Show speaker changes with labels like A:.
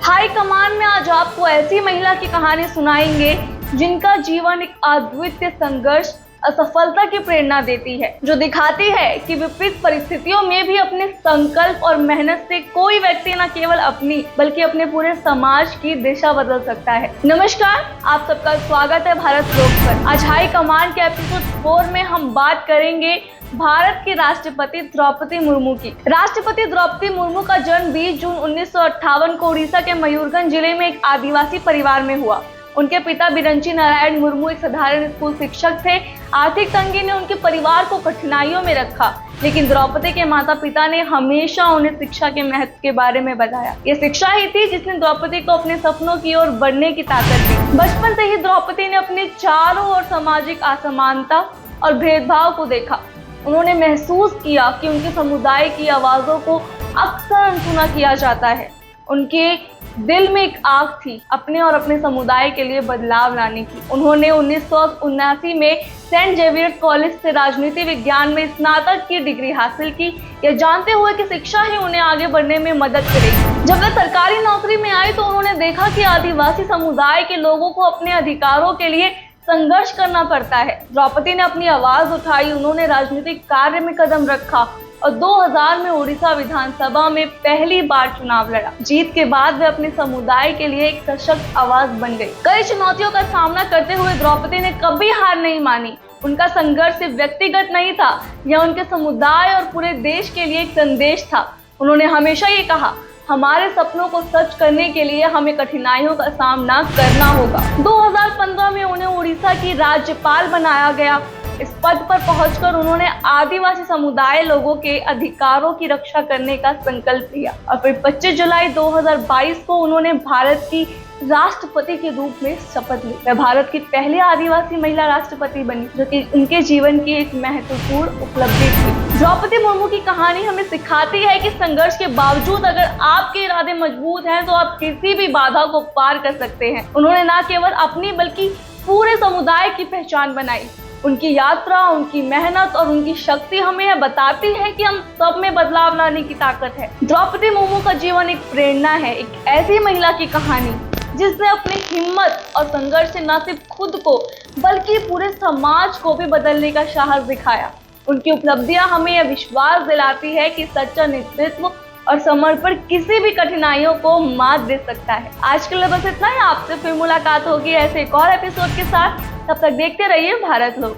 A: High command में आज आपको ऐसी महिला की कहानी सुनाएंगे जिनका जीवन एक अद्वितीय संघर्ष असफलता की प्रेरणा देती है, जो दिखाती है कि विपरीत परिस्थितियों में भी अपने संकल्प और मेहनत से कोई व्यक्ति न केवल अपनी बल्कि अपने पूरे समाज की दिशा बदल सकता है। नमस्कार, आप सबका स्वागत है भारत लोक पर। आज हाई कमान के एपिसोड 4 में हम बात करेंगे भारत की राष्ट्रपति द्रौपदी मुर्मू की। राष्ट्रपति द्रौपदी मुर्मू का जन्म 20 जून 1958 को उड़ीसा के मयूरभंज जिले में एक आदिवासी परिवार में हुआ। उनके पिता बिरंची नारायण मुर्मू एक साधारण स्कूल शिक्षक थे। आर्थिक तंगी ने उनके परिवार को कठिनाइयों में रखा, लेकिन द्रौपदी के माता पिता ने हमेशा उन्हें शिक्षा के महत्व के बारे में बताया। ये शिक्षा ही थी जिसने द्रौपदी को अपने सपनों की ओर बढ़ने की ताकत दी। बचपन से ही द्रौपदी ने अपने चारों ओर सामाजिक असमानता और भेदभाव को देखा। उन्होंने महसूस किया कि उनके समुदाय की आवाज़ों को अक्सर अनसुना किया जाता है। उनके दिल में एक आग थी अपने और अपने समुदाय के लिए बदलाव लाने की। उन्होंने 1979 में सेंट जेवियर्स कॉलेज से राजनीति विज्ञान में स्नातक की डिग्री हासिल की, यह जानते हुए कि शिक्षा ही उन्हें आगे बढ़ने में मदद करेगी। जब वे सरकारी नौकरी में आई तो उन्होंने देखा कि आदिवासी समुदाय के लोगों को अपने अधिकारों के लिए संघर्ष करना पड़ता है। द्रौपदी ने अपनी आवाज उठाई, उन्होंने राजनीतिक कार्य में कदम रखा और 2000 में उड़ीसा विधानसभा में पहली बार चुनाव लड़ा। जीत के बाद वे अपने समुदाय के लिए एक सशक्त आवाज बन गई। कई चुनौतियों का सामना करते हुए द्रौपदी ने कभी हार नहीं मानी। उनका संघर्ष सिर्फ व्यक्तिगत नहीं था, यह उनके समुदाय और पूरे देश के लिए एक संदेश था। उन्होंने हमेशा ये कहा, हमारे सपनों को सच करने के लिए हमें कठिनाइयों का सामना करना होगा। 2015 में उन्हें उड़ीसा की राज्यपाल बनाया गया। इस पद पर पहुंचकर उन्होंने आदिवासी समुदाय लोगों के अधिकारों की रक्षा करने का संकल्प लिया और फिर 25 जुलाई 2022 को उन्होंने भारत की राष्ट्रपति के रूप में शपथ ली। वह भारत की पहली आदिवासी महिला राष्ट्रपति बनी, जो कि उनके जीवन की एक महत्वपूर्ण उपलब्धि थी। द्रौपदी मुर्मू की कहानी हमें सिखाती है कि संघर्ष के बावजूद अगर आपके इरादे मजबूत हैं तो आप किसी भी बाधा को पार कर सकते हैं। उन्होंने न केवल अपनी बल्कि पूरे समुदाय की पहचान बनाई। उनकी यात्रा, उनकी मेहनत और उनकी शक्ति हमें यह बताती है कि हम सब में बदलाव लाने की ताकत है। द्रौपदी मुर्मू का जीवन एक प्रेरणा है, एक ऐसी महिला की कहानी जिसने अपनी हिम्मत और संघर्ष से न सिर्फ खुद को बल्कि पूरे समाज को भी बदलने का साहस दिखाया। उनकी उपलब्धियां हमें यह विश्वास दिलाती है कि सच्चा नेतृत्व और समर्पण किसी भी कठिनाइयों को मात दे सकता है। आज के लिए बस इतना ही। आपसे फिर मुलाकात होगी ऐसे एक और एपिसोड के साथ। तब तक देखते रहिए भारत लोक।